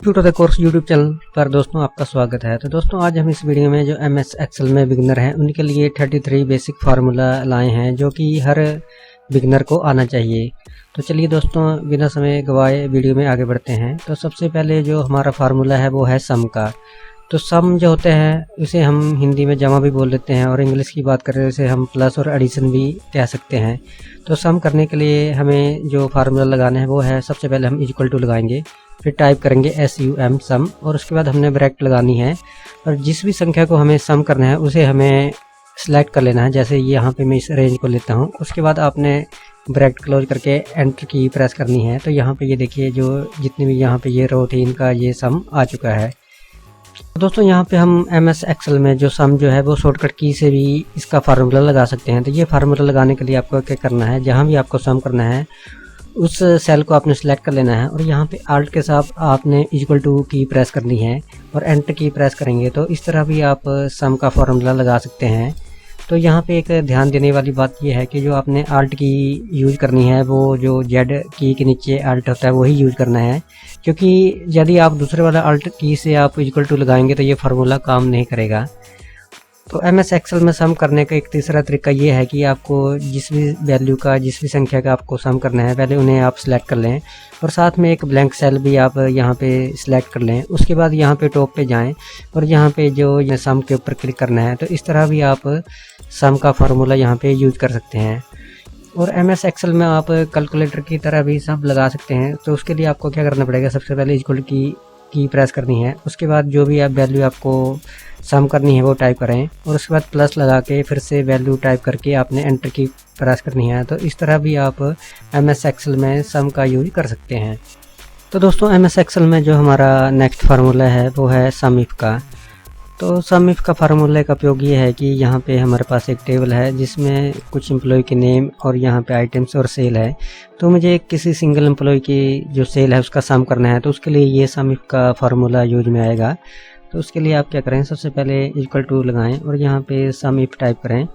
Computer the course YouTube channel पर दोस्तों आपका स्वागत है। तो दोस्तों आज हम इस वीडियो में जो MS एक्सेल में बिगिनर हैं उनके लिए 33 बेसिक फार्मूला लाए हैं जो कि हर बिगिनर को आना चाहिए। तो चलिए दोस्तों बिना समय गवाए वीडियो में आगे बढ़ते हैं। तो सबसे पहले जो हमारा फार्मूला है वो है सम का। तो सम जो होते हैं उसे हम हिंदी में जमा भी बोल देते हैं और इंग्लिश की बात करें उसे हम प्लस और एडिशन भी कह सकते हैं। तो सम करने के लिए हमें जो फार्मूला लगाना है वो है, सबसे पहले हम इक्वल टू लगाएंगे, फिर टाइप करेंगे SUM सम और उसके बाद हमने ब्रैकेट लगानी है और जिस भी संख्या को हमें सम करना है उसे हमें सिलेक्ट कर लेना है। जैसे यहाँ पे मैं इस रेंज को लेता हूँ, उसके बाद आपने ब्रैकेट क्लोज करके एंटर की प्रेस करनी है। तो यहाँ पे ये देखिए जो जितने भी यहाँ पे ये रो थी इनका ये सम आ चुका है। तो दोस्तों यहाँ पे हम MS एक्सेल में जो सम जो है वो शॉर्टकट की से भी इसका फार्मूला लगा सकते हैं। तो ये फार्मूला लगाने के लिए आपको क्या करना है, जहाँ भी आपको सम करना है उस सेल को आपने सेलेक्ट कर लेना है और यहाँ पे आल्ट के साथ आपने इक्वल टू की प्रेस करनी है और एंटर की प्रेस करेंगे तो इस तरह भी आप सम का फार्मूला लगा सकते हैं। तो यहाँ पे एक ध्यान देने वाली बात यह है कि जो आपने आल्ट की यूज करनी है वो जो जेड की के नीचे आल्ट होता है वही यूज करना है, क्योंकि यदि आप दूसरे वाला आल्ट की से आप इक्वल टू लगाएंगे तो ये फार्मूला काम नहीं करेगा। तो MS एक्सेल में सम करने का एक तीसरा तरीका ये है कि आपको जिस भी वैल्यू का जिस भी संख्या का आपको सम करना है पहले उन्हें आप सिलेक्ट कर लें और साथ में एक ब्लैंक सेल भी आप यहाँ पे सिलेक्ट कर लें। उसके बाद यहाँ पे टॉप पे जाएं और यहाँ पे जो सम के ऊपर क्लिक करना है। तो इस तरह भी आप सम का फार्मूला यहाँ पे यूज कर सकते हैं। और MS एक्सेल में आप कैलकुलेटर की तरह भी सम लगा सकते हैं। तो उसके लिए आपको क्या करना पड़ेगा, सबसे पहले इक्वल की प्रेस करनी है, उसके बाद जो भी आप वैल्यू आपको सम करनी है वो टाइप करें और उसके बाद प्लस लगा के फिर से वैल्यू टाइप करके आपने एंटर की प्रेस करनी है। तो इस तरह भी आप MS एक्सेल में सम का यूज कर सकते हैं। तो दोस्तों MS एक्सेल में जो हमारा नेक्स्ट फार्मूला है वो है सम इफ का। तो सम इफ का फार्मूले का उपयोग ये है कि यहाँ पे हमारे पास एक टेबल है जिसमें कुछ एम्प्लॉय के नेम और यहाँ पे आइटम्स और सेल है। तो मुझे किसी सिंगल एम्प्लॉय की जो सेल है उसका सम करना है, तो उसके लिए ये सम इफ का फार्मूला यूज में आएगा। तो उसके लिए आप क्या करें, सबसे पहले इक्वल टू लगाएं और यहाँ पे सम इफ टाइप करें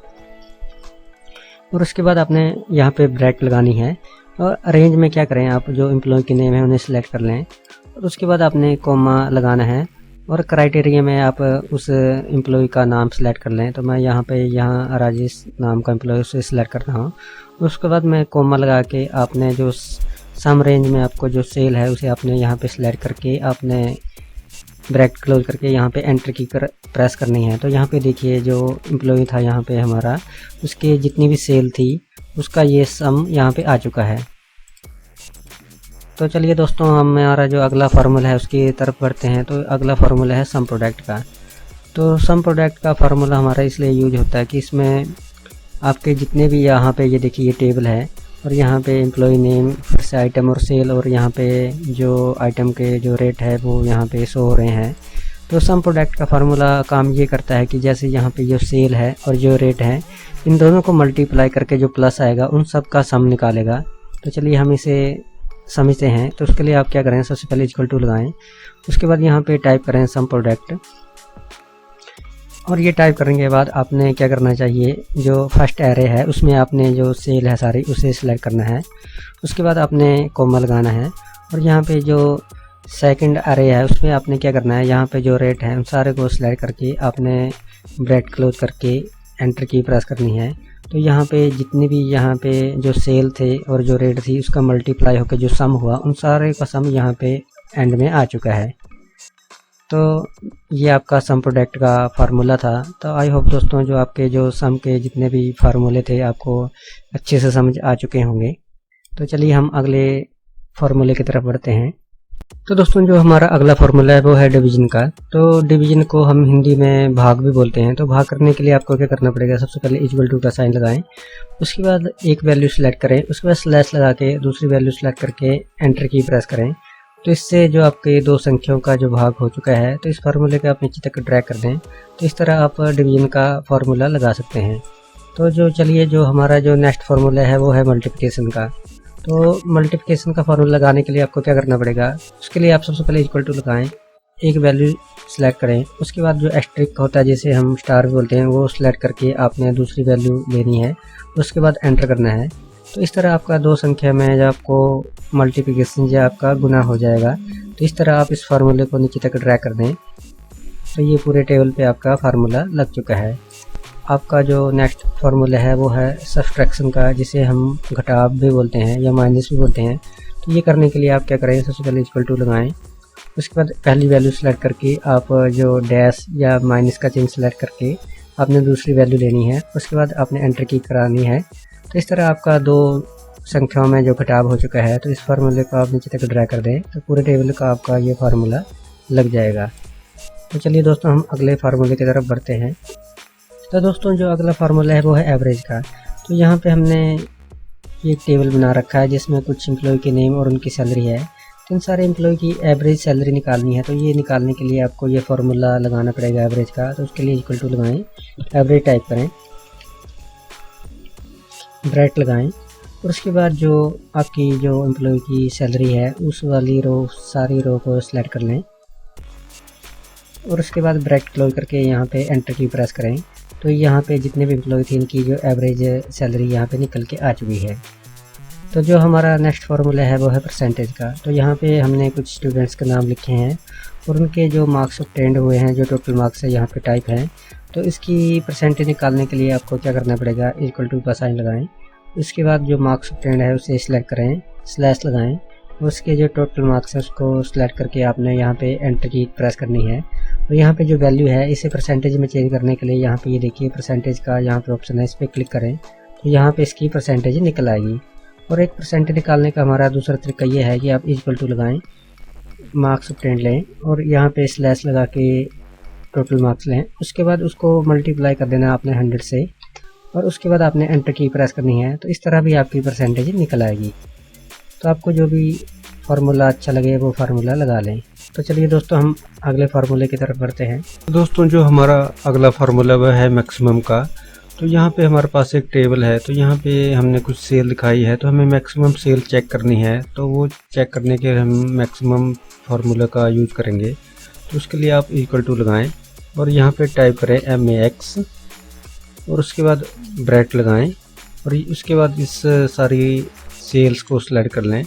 और उसके बाद आपने यहाँ पे ब्रैकेट लगानी है और रेंज में क्या करें, आप जो एम्प्लॉय के नेम है उन्हें सेलेक्ट कर लें और उसके बाद आपने कॉमा लगाना है और क्राइटेरिया में आप उस एम्प्लॉय का नाम सेलेक्ट कर लें। तो मैं यहाँ राजेश नाम का एम्प्लॉय उसे सिलेक्ट कर रहा हूँ। उसके बाद मैं कॉमा लगा के आपने जो सम रेंज में आपको जो सेल है उसे आपने यहाँ पे सिलेक्ट करके आपने ब्रैकेट क्लोज करके यहाँ पे एंटर की प्रेस करनी है। तो यहाँ पे देखिए जो एम्प्लॉय था यहाँ पे हमारा, उसके जितनी भी सेल थी उसका ये सम यहाँ पे आ चुका है। तो चलिए दोस्तों हमारा जो अगला फार्मूला है उसकी तरफ बढ़ते हैं। तो अगला फार्मूला है सम प्रोडक्ट का। तो सम प्रोडक्ट का फार्मूला हमारा इसलिए यूज होता है कि इसमें आपके जितने भी यहाँ पे ये देखिए ये टेबल है और यहाँ पे एम्प्लॉय नेम, फिर से आइटम और सेल और यहाँ पे जो आइटम के जो रेट है वो यहाँ पे शो हो रहे हैं। तो सम प्रोडक्ट का फार्मूला काम ये करता है कि जैसे यहाँ पे जो सेल है और जो रेट है इन दोनों को मल्टीप्लाई करके जो प्लस आएगा उन सब का सम निकालेगा। तो चलिए हम इसे समझते हैं। तो उसके लिए आप क्या करें, सबसे पहले इक्वल टू लगाएं, उसके बाद यहाँ पे टाइप करें सम प्रोडक्ट और ये टाइप करने के बाद आपने क्या करना चाहिए, जो फर्स्ट एरे है उसमें आपने जो सेल है सारी उसे सिलेक्ट करना है। उसके बाद आपने कॉमा लगाना है और यहाँ पे जो सेकंड एरे है उसमें आपने क्या करना है, यहाँ पे जो रेट है उन सारे को सिलेक्ट करके आपने ब्रैकेट क्लोज करके एंटर की प्रेस करनी है। तो यहाँ पे जितने भी यहाँ पे जो सेल थे और जो रेट थी उसका मल्टीप्लाई होकर जो सम हुआ उन सारे का सम यहाँ पे एंड में आ चुका है। तो ये आपका सम प्रोडक्ट का फार्मूला था। तो आई होप दोस्तों जो आपके जो सम के जितने भी फार्मूले थे आपको अच्छे से समझ आ चुके होंगे। तो चलिए हम अगले फार्मूले की तरफ बढ़ते हैं। तो दोस्तों जो हमारा अगला फार्मूला है वो है डिवीजन का। तो डिवीजन को हम हिंदी में भाग भी बोलते हैं। तो भाग करने के लिए आपको क्या करना पड़ेगा, सबसे पहले इक्वल टू का साइन लगाएं, उसके बाद एक वैल्यू सेलेक्ट करें, उसके बाद स्लैश लगा के दूसरी वैल्यू सेलेक्ट करके एंटर की प्रेस करें। तो इससे जो आपके दो संख्याओं का जो भाग हो चुका है तो इस फार्मूले को आप नीचे तक ड्रैग कर दें। तो इस तरह आप डिवीजन का फार्मूला लगा सकते हैं। तो चलिए जो हमारा जो नेक्स्ट फार्मूला है वो है मल्टीप्लिकेशन का। तो मल्टीप्लिकेशन का फार्मूला लगाने के लिए आपको क्या करना पड़ेगा, उसके लिए आप सबसे पहले इक्वल टू लगाएं, एक वैल्यू सेलेक्ट करें, उसके बाद जो एस्टेरिस्क होता है जिसे हम स्टार बोलते हैं वो सेलेक्ट करके आपने दूसरी वैल्यू लेनी है, उसके बाद एंटर करना है। तो इस तरह आपका दो संख्या में जब आपको मल्टीप्लिकेशन या आपका गुना हो जाएगा। तो इस तरह आप इस फार्मूले को नीचे तक ड्रैग कर दें तो ये पूरे टेबल पे आपका फार्मूला लग चुका है। आपका जो नेक्स्ट फार्मूला है वो है सब्सट्रैक्शन का, जिसे हम घटाव भी बोलते हैं या माइनस भी बोलते हैं। तो ये करने के लिए आप क्या करें, सबसे पहले इक्वल टू लगाएं। उसके बाद पहली वैल्यू सेलेक्ट करके आप जो डैश या माइनस का चिन्ह सेलेक्ट करके आपने दूसरी वैल्यू लेनी है। उसके बाद आपने एंटर की करानी है। तो इस तरह आपका दो संख्याओं में जो घटाव हो चुका है, तो इस फार्मूले को आप नीचे तक ड्रैग कर दें तो पूरे टेबल का आपका ये फार्मूला लग जाएगा। तो चलिए दोस्तों हम अगले फार्मूले की तरफ बढ़ते हैं। तो दोस्तों जो अगला फार्मूला है वो है एवरेज का। तो यहाँ पे हमने ये टेबल बना रखा है जिसमें कुछ एम्प्लॉय के नेम और उनकी सैलरी है। तो इन सारे एम्प्लॉय की एवरेज सैलरी निकालनी है। तो ये निकालने के लिए आपको ये फार्मूला लगाना पड़ेगा एवरेज का। तो उसके लिए इक्वल टू लगाएं, एवरेज टाइप करें, ब्रैकेट लगाएं और उसके बाद जो आपकी जो एम्प्लॉय की सैलरी है उस वाली रो, सारी रो को सिलेक्ट कर लें और उसके बाद ब्रैकेट क्लोज करके यहाँ पे एंटर की प्रेस करें। तो यहाँ पे जितने भी एम्प्लॉय थे इनकी जो एवरेज सैलरी यहाँ पे निकल के आ चुकी है। तो जो हमारा नेक्स्ट फार्मूला है वो है परसेंटेज का। तो यहाँ पे हमने कुछ स्टूडेंट्स के नाम लिखे हैं और उनके जो मार्क्स ऑब्टेन्ड हुए हैं, जो टोटल मार्क्स है यहाँ पे टाइप है। तो इसकी परसेंटेज निकालने के लिए आपको क्या करना पड़ेगा, इक्वल टू का साइन लगाएं। उसके बाद जो मार्क्स ऑब्टेन्ड है उसे सिलेक्ट करें, स्लैश लगाएं। उसके जो टोटल मार्क्स है उसको सिलेक्ट करके आपने यहाँ पे एंटर की प्रेस करनी है। और यहाँ पे जो वैल्यू है इसे परसेंटेज में चेंज करने के लिए यहाँ पे ये देखिए परसेंटेज का यहाँ पे ऑप्शन है, इस पर क्लिक करें तो यहाँ पे इसकी परसेंटेज निकल आएगी। और एक परसेंटेज निकालने का हमारा दूसरा तरीका ये है कि आप इक्वल टू लगाएं, मार्क्स ऑब्टेन्ड लें और यहाँ पे स्लैश लगा के टोटल मार्क्स लें। उसके बाद उसको मल्टीप्लाई कर देना आपने 100 से और उसके बाद आपने एंटर की प्रेस करनी है। तो इस तरह भी आपकी परसेंटेज निकल आएगी। तो आपको जो भी फार्मूला अच्छा लगे वो फार्मूला लगा लें। तो चलिए दोस्तों हम अगले फार्मूले की तरफ बढ़ते हैं। दोस्तों जो हमारा अगला फार्मूला वह है मैक्सिमम का। तो यहाँ पे हमारे पास एक टेबल है। तो यहाँ पे हमने कुछ सेल दिखाई है, तो हमें मैक्सिमम सेल चेक करनी है। तो वो चेक करने के हम मैक्सिमम फार्मूला का यूज करेंगे। तो उसके लिए आप इक्वल टू लगाएं और यहाँ पे टाइप करें MAX और उसके बाद ब्रैकेट लगाएं और उसके बाद इस सारी सेल्स को सिलेक्ट कर लें।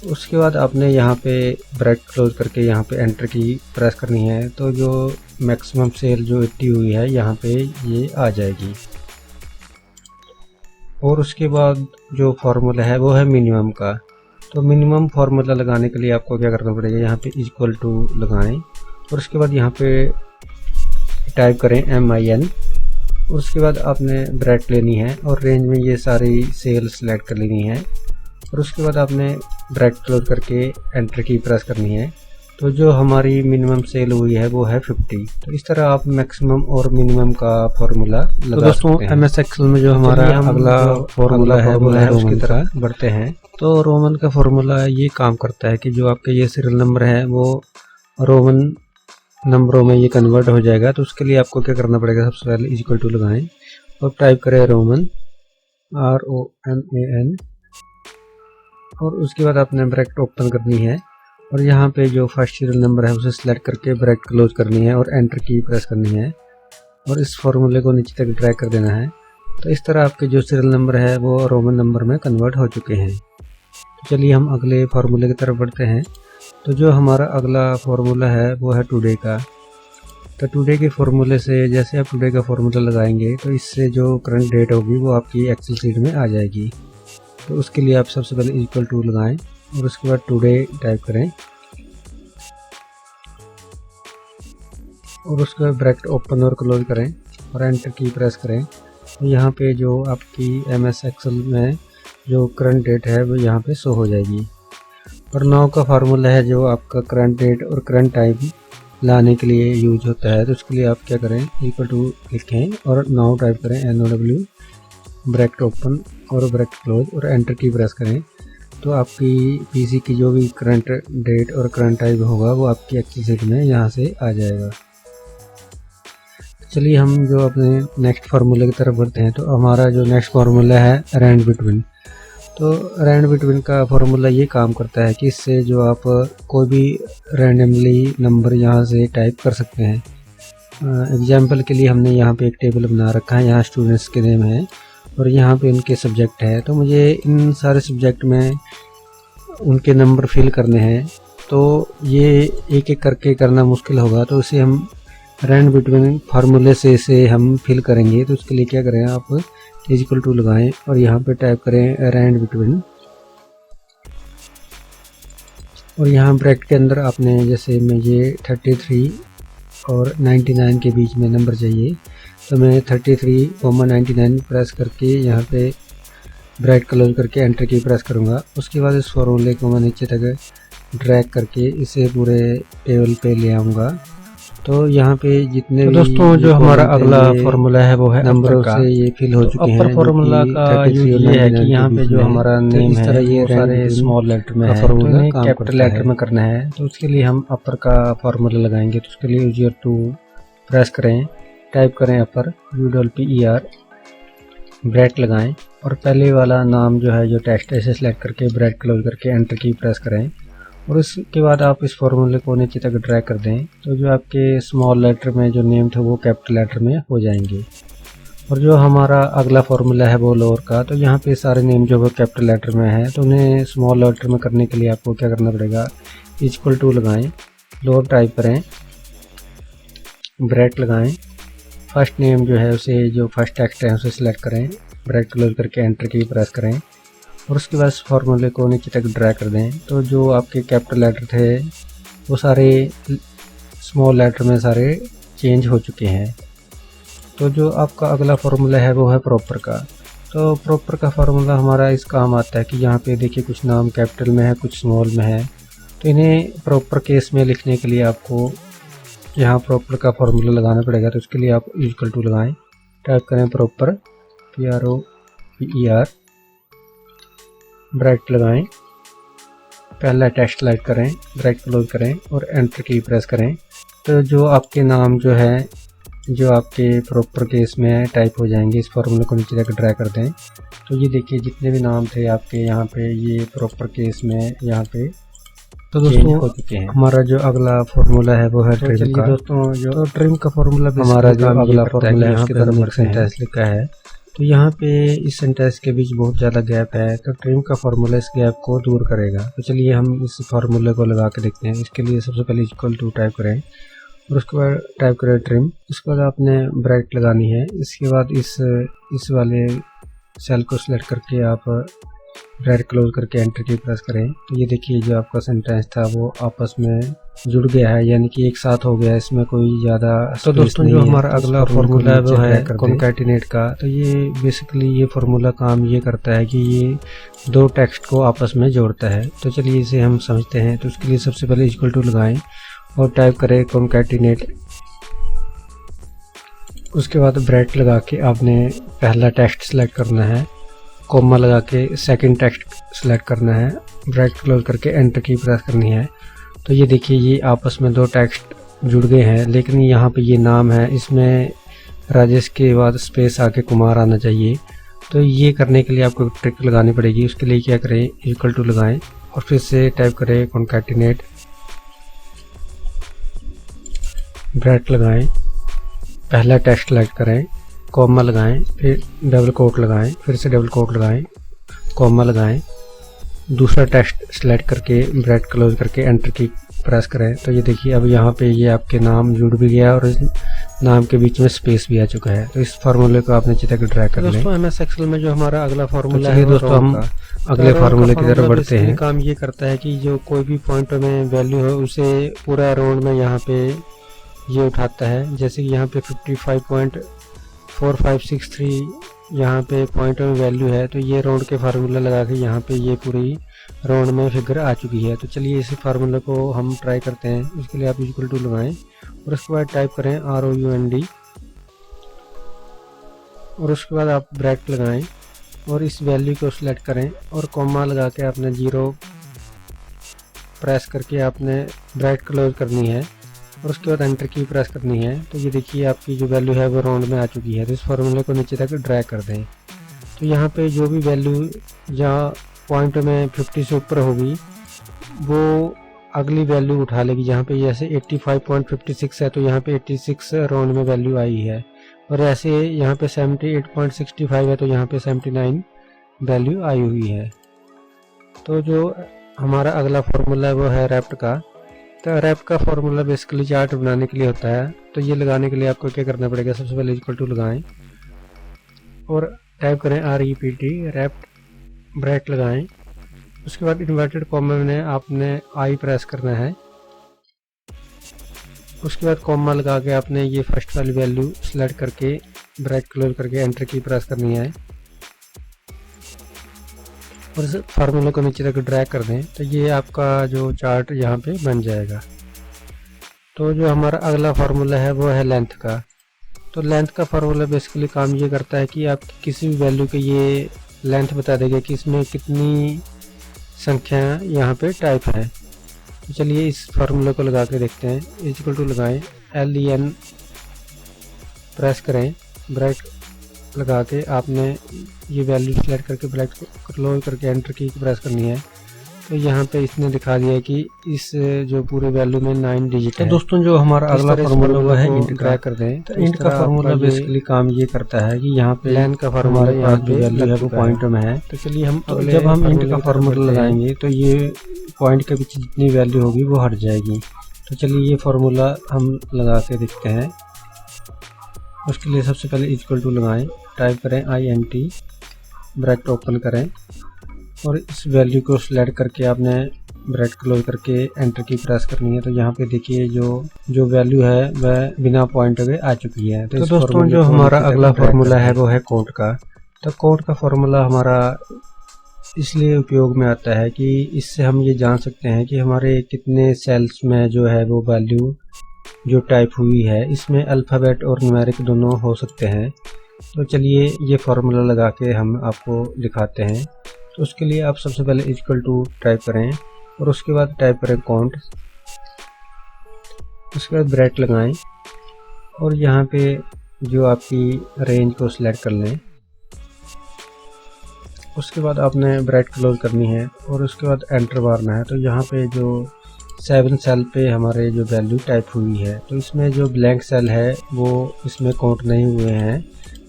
उसके बाद आपने यहाँ पे ब्रैकेट क्लोज करके यहाँ पे एंटर की प्रेस करनी है। तो जो मैक्सिमम सेल जो 80 हुई है यहाँ पे ये आ जाएगी। और उसके बाद जो फार्मूला है वो है मिनिमम का। तो मिनिमम फार्मूला लगाने के लिए आपको क्या करना पड़ेगा, यहाँ पे इक्वल टू लगाएं और उसके बाद यहाँ पे टाइप करें MIN और उसके बाद आपने ब्रैकेट लेनी है और रेंज में ये सारी सेल सेलेक्ट कर लेनी है और उसके बाद आपने ब्रैकेट क्लोज करके एंटर की प्रेस करनी है। तो जो हमारी मिनिमम सेल हुई है वो है 50। तो इस तरह आप मैक्सिमम और मिनिमम का फार्मूला लगा तो दोस्तों सकते हैं। MS एक्सेल में जो हमारा अगला फार्मूला है वो है उसकी रोमन तरफ का। बढ़ते हैं। तो रोमन का फार्मूला ये काम करता है कि जो आपके ये सीरियल नंबर है वो रोमन नंबरों में ये कन्वर्ट हो जाएगा। तो उसके लिए आपको क्या करना पड़ेगा, सबसे पहले इक्वल टू लगाएं और टाइप करें रोमन ROMAN और उसके बाद आपने ब्रैकेट ओपन करनी है और यहाँ पे जो फर्स्ट सीरियल नंबर है उसे सिलेक्ट करके ब्रैकेट क्लोज करनी है और एंटर की प्रेस करनी है और इस फार्मूले को नीचे तक ड्रैग कर देना है। तो इस तरह आपके जो सीरियल नंबर है वो रोमन नंबर में कन्वर्ट हो चुके हैं। तो चलिए हम अगले फार्मूले की तरफ बढ़ते हैं। तो जो हमारा अगला फार्मूला है वो है टुडे का। तो टुडे के फार्मूले से जैसे आप टुडे का फार्मूला लगाएंगे तो इससे जो करंट डेट होगी वो आपकी एक्सेल शीट में आ जाएगी। तो उसके लिए आप सबसे पहले इक्वल टू लगाएं और उसके बाद टुडे टाइप करें और उसके बाद ब्रैकेट ओपन और क्लोज करें और एंटर की प्रेस करें। तो यहाँ पे जो आपकी MS एक्सेल में जो करंट डेट है वो यहाँ पे शो हो जाएगी। और नाउ का फार्मूला है जो आपका करंट डेट और करंट टाइम लाने के लिए यूज होता है। तो उसके लिए आप क्या करें, इक्वल टू लिखें और नाउ टाइप करें NOW ब्रैकेट ओपन और ब्रैकेट क्लोज और एंटर की प्रेस करें। तो आपकी PC की जो भी करंट डेट और करंट टाइम होगा वो आपकी एक्सेल शीट में यहाँ से आ जाएगा। चलिए हम जो अपने नेक्स्ट फार्मूले की तरफ बढ़ते हैं। तो हमारा जो नेक्स्ट फार्मूला है रैंड बिटवीन। तो रैंड बिटवीन का फार्मूला ये काम करता है कि इससे जो आप कोई भी रैंडमली नंबर यहाँ से टाइप कर सकते हैं। एग्जाम्पल के लिए हमने यहाँ पे एक टेबल बना रखा है, यहाँ स्टूडेंट्स के नेम है और यहाँ पे उनके सब्जेक्ट है। तो मुझे इन सारे सब्जेक्ट में उनके नंबर फिल करने हैं। तो ये एक एक करके करना मुश्किल होगा, तो इसे हम रैंड बिटवीन फार्मूले से इसे हम फिल करेंगे। तो उसके लिए क्या करें, आप इक्वल टू लगाएं और यहाँ पे टाइप करें रैंड बिटवीन, और यहाँ ब्रैकेट के अंदर आपने जैसे मुझे 33 और 99 के बीच में नंबर चाहिए, तो मैं 33,99 प्रेस करके यहाँ पे ब्रैकेट क्लोज करके एंटर की प्रेस करूँगा। उसके बाद इस फॉर्मूले को मैं नीचे तक ड्रैग करके इसे पूरे टेबल पे ले आऊँगा। तो यहाँ पे जितने तो दोस्तों जो हमारा अगला फॉर्मूला है वो है नंबरों से ये फिल हो चुके हैं। अपर फॉर्मूला का यूज ये है कि यहाँ पे जो हमारा नेम है ये सारे स्मॉल लेटर में है, तो इन्हें कैपिटल लेटर में करना है। तो उसके लिए हम अपर का फॉर्मूला लगाएंगे। तो उसके लिए यूजर टू प्रेस करें, टाइप करें अपर UPPER, ब्रैकेट लगाएं और पहले वाला नाम जो है जो टेक्स्ट ऐसे सेलेक्ट करके ब्रैकेट क्लोज करके एंटर की प्रेस करें, और उसके बाद आप इस फॉर्मूले को नीचे तक ड्रैग कर दें। तो जो आपके स्मॉल लेटर में जो नेम थे वो कैपिटल लेटर में हो जाएंगे। और जो हमारा अगला फॉर्मूला है वो लोअर का, तो यहाँ पे सारे नेम जो वो कैपिटल लेटर में है, तो उन्हें स्मॉल लेटर में करने के लिए आपको क्या करना पड़ेगा, इक्वल टू लगाएं, लोअर टाइप करें, ब्रैकेट लगाएं, फर्स्ट नेम जो है उसे जो फर्स्ट टेक्स्ट है उसे सिलेक्ट करें, ब्रैकेट क्लोज करके एंटर की प्रेस करें, और उसके बाद फॉर्मूले को नीचे तक ड्रैग कर दें। तो जो आपके कैपिटल लेटर थे वो सारे स्मॉल लेटर में सारे चेंज हो चुके हैं। तो जो आपका अगला फार्मूला है वो है प्रॉपर का। तो प्रॉपर का फार्मूला हमारा इस काम आता है कि यहाँ पे देखिए कुछ नाम कैपिटल में है कुछ स्मॉल में है, तो इन्हें प्रॉपर केस में लिखने के लिए आपको यहाँ प्रॉपर का फार्मूला लगाना पड़ेगा। तो उसके लिए आप इक्वल टू लगाएं, टाइप करें प्रॉपर PROPER, ब्रैकेट लगाएं, पहला टेक्स्ट सेलेक्ट करें, ब्रैकेट क्लोज करें और एंटर की प्रेस करें। तो जो आपके नाम जो है जो आपके प्रॉपर केस में टाइप हो जाएंगे। इस फॉर्मूले को नीचे तक ड्रैग कर दें। तो ये देखिए जितने भी नाम थे आपके यहाँ पे ये प्रॉपर केस में यहाँ पे तो दोस्तों हो चुके हैं। हमारा जो अगला फॉर्मूला है वो है ट्रिम का। दोस्तों जो ट्रिम का फॉर्मूला हमारा जो अगला फॉर्मूला है यहाँ पे हमने एक सेंटेंस लिखा है, तो यहाँ पे इस सेंटेंस के बीच बहुत ज़्यादा गैप है, तो ट्रिम का फॉर्मूला इस गैप को दूर करेगा। तो चलिए हम इस फॉर्मूले को लगा के देखते हैं। इसके लिए सबसे पहले इक्वल टू टाइप करें और उसके बाद टाइप करें ट्रिम। उसके बाद आपने ब्रैकेट लगानी है। इसके बाद इस वाले सेल को सिलेक्ट करके आप ब्रैकेट क्लोज करके एंटर की प्रेस करें। तो ये देखिए जो आपका सेंटेंस था वो आपस में जुड़ गया है, यानी कि एक साथ हो गया है, इसमें कोई ज़्यादा। तो दोस्तों जो हमारा अगला फार्मूला है वो है कॉन्कैटिनेट का। तो ये बेसिकली ये फार्मूला काम ये करता है कि ये दो टेक्स्ट को आपस में जोड़ता है। तो चलिए इसे हम समझते हैं। तो उसके लिए सबसे पहले इक्वल टू लगाएं और टाइप करें कॉन्कैटिनेट। उसके बाद ब्रैकेट लगा के आपने पहला टेक्स्ट सेलेक्ट करना है, कॉमा लगा के सेकंड टेक्स्ट सेलेक्ट करना है, ब्रैकेट क्लोज करके एंटर की प्रेस करनी है। तो ये देखिए ये आपस में दो टेक्स्ट जुड़ गए हैं, लेकिन यहाँ पे ये नाम है, इसमें राजेश के बाद स्पेस आके कुमार आना चाहिए। तो ये करने के लिए आपको ट्रिक लगानी पड़ेगी। उसके लिए क्या करें, इक्वल टू लगाएं और फिर से टाइप करें कॉन्कैटिनेट, ब्रैकेट लगाएं, पहला टेक्स्ट सेलेक्ट करें, कॉमा लगाएं, फिर डबल कोट लगाएं, फिर से डबल कोट लगाएं, कॉमा लगाएं, दूसरा टेक्स्ट सेलेक्ट करके ब्रैकेट क्लोज करके एंटर की प्रेस करें। तो ये देखिए अब यहाँ पे ये आपके नाम जुड़ भी गया और इस नाम के बीच में स्पेस भी आ चुका है। तो इस फार्मूले को आपने नीचे तक ड्रैग कर लें। दोस्तों MS एक्सेल में जो हमारा अगला फार्मूला है दोस्तों हम अगले फार्मूले की तरफ बढ़ते हैं। काम ये करता है कि जो कोई भी पॉइंट में वैल्यू हो उसे पूरा राउंड में यहाँ पे ये उठाता है। जैसे कि यहाँ पे 55.4563 यहाँ पे पॉइंट में वैल्यू है, तो ये राउंड के फार्मूला लगा के यहाँ पे ये पूरी राउंड में फिगर आ चुकी है। तो चलिए इस फार्मूले को हम ट्राई करते हैं। इसके लिए आप इक्वल टू लगाएं और उसके बाद टाइप करें ROUND और उसके बाद आप ब्रैकेट लगाएं और इस वैल्यू को सिलेक्ट करें और कॉमा लगा के आपने 0 प्रेस करके आपने ब्रैकेट क्लोज करनी है और उसके बाद एंटर की प्रेस करनी है। तो ये देखिए आपकी जो वैल्यू है वो राउंड में आ चुकी है। तो इस फार्मूले को नीचे तक ड्रैग कर दें। तो यहाँ पे जो भी वैल्यू जहाँ पॉइंट में 50 से ऊपर होगी वो अगली वैल्यू उठा लेगी। जहाँ पे जैसे 85.56 है तो यहाँ पे 86 राउंड में वैल्यू आई है, और ऐसे यहाँ पे 78.65 है तो यहाँ पे 79 वैल्यू आई हुई है। तो जो हमारा अगला फार्मूला वो है रेप्ट का। तो रेप्ट का फार्मूला बेसिकली चार्ट बनाने के लिए होता है। तो ये लगाने के लिए आपको क्या करना पड़ेगा, सबसे पहले इक्वल टू लगाएं और टाइप करें REPT रेप्ट, ब्रैकेट लगाएं। उसके बाद इन्वर्टेड कॉमा में आपने आई प्रेस करना है। उसके बाद कॉमा लगा के आपने ये फर्स्ट वाली वैल्यू सेलेक्ट करके ब्रैकेट क्लोज करके एंटर की प्रेस करनी है और इस फार्मूले को नीचे तक ड्रैग कर दें। तो ये आपका जो चार्ट यहाँ पे बन जाएगा। तो जो हमारा अगला फार्मूला है वो है लेंथ का। तो लेंथ का फार्मूला बेसिकली काम ये करता है कि आप किसी भी वैल्यू के ये लेंथ बता देगा कि इसमें कितनी संख्या यहाँ पे टाइप है। तो चलिए इस फार्मूले को लगा के देखते हैं। इक्वल टू लगाएं, LEN प्रेस करें, ब्रैकेट लगा के आपने ये वैल्यू सेलेक्ट करके ब्रैकेट क्लोज करके एंटर की प्रेस करनी है। तो यहाँ पे इसने दिखा दिया है कि इस जो पूरे वैल्यू में 9 डिजिट है। तो दोस्तों जो हमारा अगला फार्मूला वो है इंट का। कर दें तो इंट का फार्मूला बेसिकली काम ये करता है कि यहाँ पे लेन का फार्मूला यहाँ पे वैल्यू है वो पॉइंट में है। तो चलिए हम जब हम इंट का फार्मूला लगाएंगे तो ये पॉइंट के पीछे जितनी वैल्यू होगी वो हट जाएगी। तो चलिए ये फार्मूला हम लगा के देखते हैं। उसके लिए सबसे पहले इक्वल टू लगाएं, टाइप करें INT, ब्रैकेट ओपन करें और इस वैल्यू को सिलेक्ट करके आपने ब्रैकेट क्लोज करके एंटर की प्रेस करनी है। तो यहाँ पे देखिए जो वैल्यू है वह बिना पॉइंट के आ चुकी है। तो दोस्तों जो हमारा अगला फार्मूला है वो है कोड का। तो कोड का फार्मूला हमारा इसलिए उपयोग में आता है कि इससे हम ये जान सकते हैं कि हमारे कितने सेल्स में जो है वो वैल्यू जो टाइप हुई है, इसमें अल्फ़ाबेट और न्यूमेरिक दोनों हो सकते हैं। तो चलिए ये फार्मूला लगा के हम आपको दिखाते हैं। तो उसके लिए आप सबसे पहले इक्वल टू टाइप करें और उसके बाद टाइप करें काउंट, उसके बाद ब्रैकेट लगाएं और यहाँ पे जो आपकी रेंज को सिलेक्ट कर लें। उसके बाद आपने ब्रैकेट क्लोज करनी है और उसके बाद एंटर मारना है। तो यहाँ पे जो 7 सेल पे हमारे जो वैल्यू टाइप हुई है, तो इसमें जो ब्लैंक सेल है वो इसमें काउंट नहीं हुए हैं,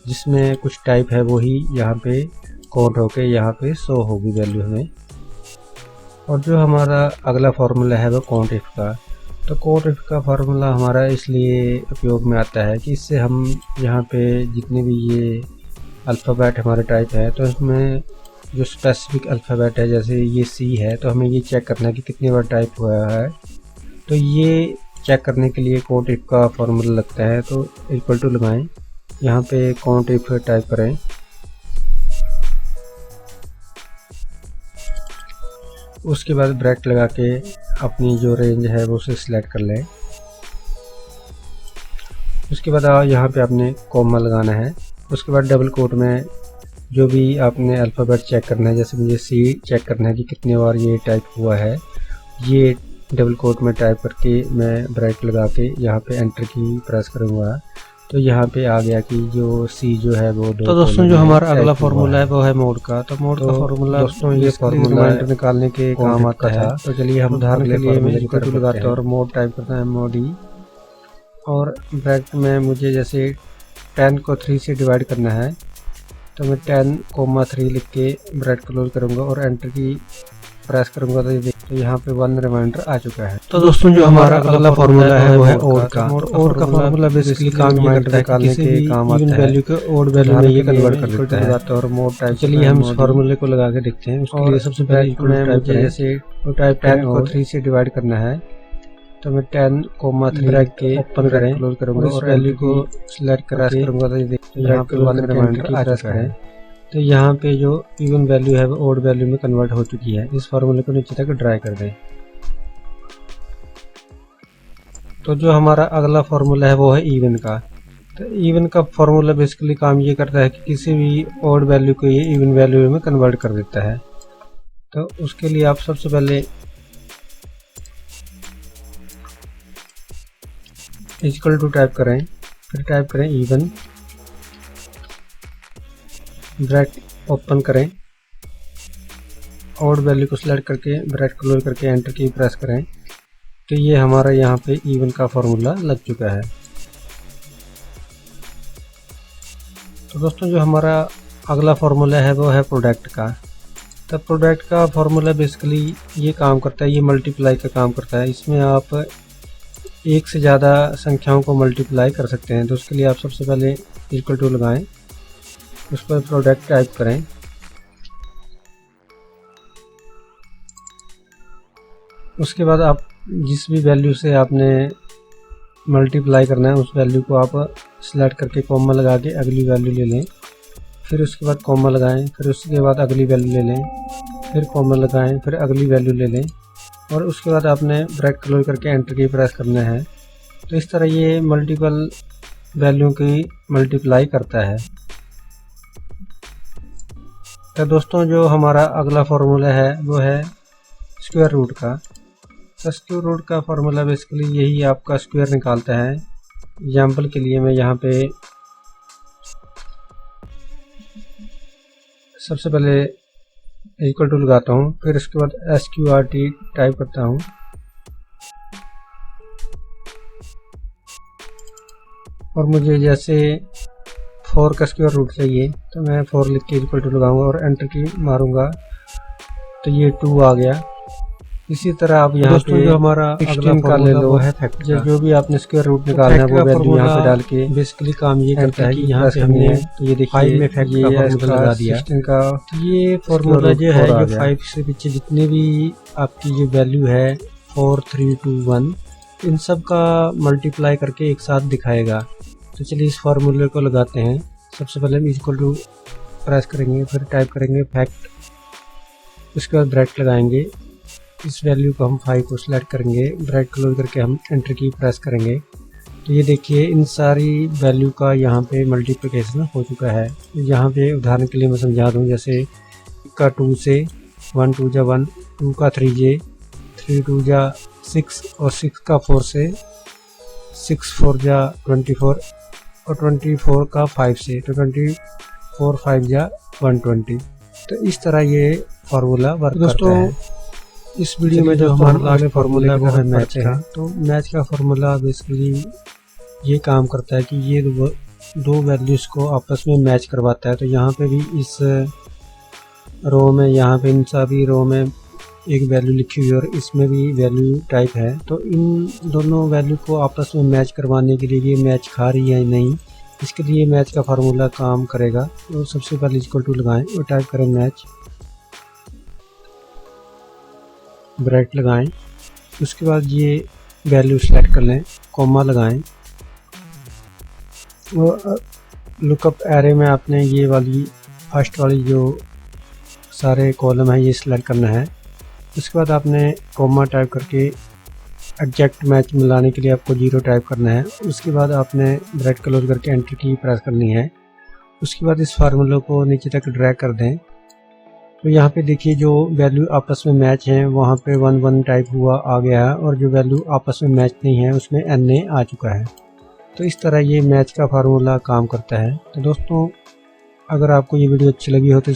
जिसमें कुछ टाइप है वही यहाँ पे काउंट होके यहाँ पे शो होगी वैल्यू हमें। और जो हमारा अगला फार्मूला है वो काउंट इफ का। तो काउंट इफ का फार्मूला हमारा इसलिए उपयोग में आता है कि इससे हम यहाँ पे जितने भी ये अल्फ़ाबेट हमारे टाइप है, तो इसमें जो स्पेसिफिक अल्फ़ाबेट है जैसे ये C है, तो हमें ये चेक करना है कि कितनी बार टाइप हुआ है। तो ये चेक करने के लिए काउंट इफ का फार्मूला लगता है। तो इक्वल टू लगाएं, यहाँ पे काउंट इफ टाइप करें, उसके बाद ब्रैकेट लगा के अपनी जो रेंज है वो उसे सिलेक्ट कर लें। उसके बाद यहाँ पे आपने कॉमा लगाना है। उसके बाद डबल कोट में जो भी आपने अल्फ़ाबेट चेक करना है, जैसे मुझे C चेक करना है कि कितने बार ये टाइप हुआ है, ये डबल कोट में टाइप करके मैं ब्रैकेट लगा के यहाँ पे एंटर की प्रेस करूँगा। तो यहाँ पे आ गया कि जो C जो है वो 2। तो दोस्तों जो हमारा अगला फार्मूला है वो है मोड का। तो मोड का फार्मूला दोस्तों ये फार्मूला निकालने के काम आता है। तो चलिए हम उदाहरण के लिए मैं इक्वल टू लगाते हैं और मोड टाइप करता है MOD और ब्रैकेट में मुझे जैसे 10 को 3 से डिवाइड करना है, तो मैं 10,3 लिख के ब्रैकेट क्लोज करूँगा और एंटर की प्रेस करूँगा। तो यहाँ पे 1 रिमाइंडर आ चुका है। तो दोस्तों जो हमारा अगला फार्मूला है वो है ओड का। ओड का फार्मूला बेसिकली काम ये करता है कि किसी भी इवन वैल्यू को ओड वैल्यू में ये कन्वर्ट कर देता है और मोड टाइप। चलिए हम इस फार्मूले को लगा के देखते हैं। उसके लिए सबसे पहले मुझे जैसे टाइप 10 को 3 से डिवाइड करना है, तो मैं 10,3 ब्रैकेट के ओपन करें क्लोज करूँगा और वैल्यू को सिलेक्ट करूँगा। तो यहाँ पे 1 रिमाइंडर आ चुका है। तो यहाँ पे जो इवन वैल्यू है वो ओड वैल्यू में कन्वर्ट हो चुकी है। इस फार्मूले को नीचे तक ड्राई कर दें। तो जो हमारा अगला फार्मूला है वो है इवन का। तो इवन का फार्मूला बेसिकली काम ये करता है कि किसी भी ओड वैल्यू को ये इवन वैल्यू में कन्वर्ट कर देता है। तो उसके लिए आप सबसे पहले इक्वल टू टाइप करें, फिर टाइप करें इवन, ब्रैकेट ओपन करें, ओड वैल्यू को सिलेक्ट करके ब्रैकेट क्लोज करके एंटर की प्रेस करें। तो ये हमारा यहाँ पे इवन का फार्मूला लग चुका है। तो दोस्तों जो हमारा अगला फार्मूला है वो है प्रोडक्ट का। तो प्रोडक्ट का फार्मूला बेसिकली ये काम करता है, ये मल्टीप्लाई का काम करता है। इसमें आप एक से ज़्यादा संख्याओं को मल्टीप्लाई कर सकते हैं। तो उसके लिए आप सबसे पहले इक्वल टू लगाएं, उस पर प्रोडक्ट टाइप करें, उसके बाद आप जिस भी वैल्यू से आपने मल्टीप्लाई करना है उस वैल्यू को आप सिलेक्ट करके कॉमा लगा के अगली वैल्यू ले लें, फिर उसके बाद कॉमा लगाएं, फिर उसके बाद अगली वैल्यू ले लें, फिर कॉमा लगाएं, फिर अगली वैल्यू ले लें और उसके बाद आपने ब्रैकेट क्लोज करके एंटर की प्रेस करना है। तो इस तरह ये मल्टीपल वैल्यू की मल्टीप्लाई करता है। तो दोस्तों जो हमारा अगला फार्मूला है वो है स्क्वायर रूट का। तो स्क्वायर रूट का फार्मूला बेसिकली यही आपका स्क्वायर निकालता है। एग्जाम्पल के लिए मैं यहाँ पे सबसे पहले इक्वल टू लगाता हूँ, फिर उसके बाद SQRT टाइप करता हूँ और मुझे जैसे 4 का स्क्वायर रूट चाहिए तो मैं 4 लिख के इक्वल टू लगाऊंगा और एंटर की मारूंगा तो ये 2 आ गया। इसी तरह आप यहाँ पे जो हमारा 16 का ले लो है फैक्टर, जो भी आपने स्क्वायर रूट निकालना है वो वैल्यू यहाँ पे डाल के बेसिकली काम ये करता है कि यहाँ पे हमने तो ये देखिए 5 में फैक्टर का फार्मूला लगा दिया। 16 का ये फार्मूला जो है ये 5 से पीछे जितने भी आपकी ये वैल्यू है 4 3 2 1 इन सब का मल्टीप्लाई करके एक साथ दिखाएगा। तो चलिए इस फार्मूले को लगाते हैं। सबसे पहले हम इक्वल टू प्रेस करेंगे, फिर टाइप करेंगे फैक्ट, उसके बाद ब्रैकेट लगाएंगे, इस वैल्यू को हम 5 को सिलेक्ट करेंगे, ब्रैकेट क्लोज करके हम एंटर की प्रेस करेंगे। तो ये देखिए इन सारी वैल्यू का यहाँ पे मल्टीप्लिकेशन हो चुका है। यहाँ पे उदाहरण के लिए मैं समझा दूँ, जैसे का 2 से 1 2 जा 1, 2 का 3 जे, 3 2 जा 6 और 6 का 4 से 6 4 जा 24 और 24 का 5 से तो 24 5 जा 120। तो इस तरह ये फार्मूला वर्क करता है। इस वीडियो में जो हमारा अगले फार्मूला वो है मैच का। तो मैच का फार्मूला बेसिकली ये काम करता है कि ये दो वैल्यूज़ को आपस में मैच करवाता है। तो यहाँ पे भी इस रो में, यहाँ पे इन सभी रो में एक वैल्यू लिखी हुई है और इसमें भी वैल्यू टाइप है। तो इन दोनों वैल्यू को आपस में मैच करवाने के लिए ये मैच खा रही है नहीं, इसके लिए मैच का फार्मूला काम करेगा। तो सबसे पहले इक्वल टू लगाएं और टाइप करें मैच, ब्रैकेट लगाएं, उसके बाद ये वैल्यू सेलेक्ट कर लें, कॉमा लगाएं और लुकअप एरे में आपने ये वाली फर्स्ट वाली जो सारे कॉलम है ये सिलेक्ट करना है। उसके बाद आपने कॉमा टाइप करके एग्जैक्ट मैच मिलाने के लिए आपको 0 टाइप करना है। उसके बाद आपने ब्रैकेट क्लोज करके एंटर की प्रेस करनी है। उसके बाद इस फार्मूले को नीचे तक ड्रैग कर दें। तो यहाँ पे देखिए जो वैल्यू आपस में मैच हैं वहाँ पे 1 1 टाइप हुआ आ गया है और जो वैल्यू आपस में मैच नहीं है उसमें NA आ चुका है। तो इस तरह ये मैच का फार्मूला काम करता है। तो दोस्तों अगर आपको ये वीडियो अच्छी लगी हो तो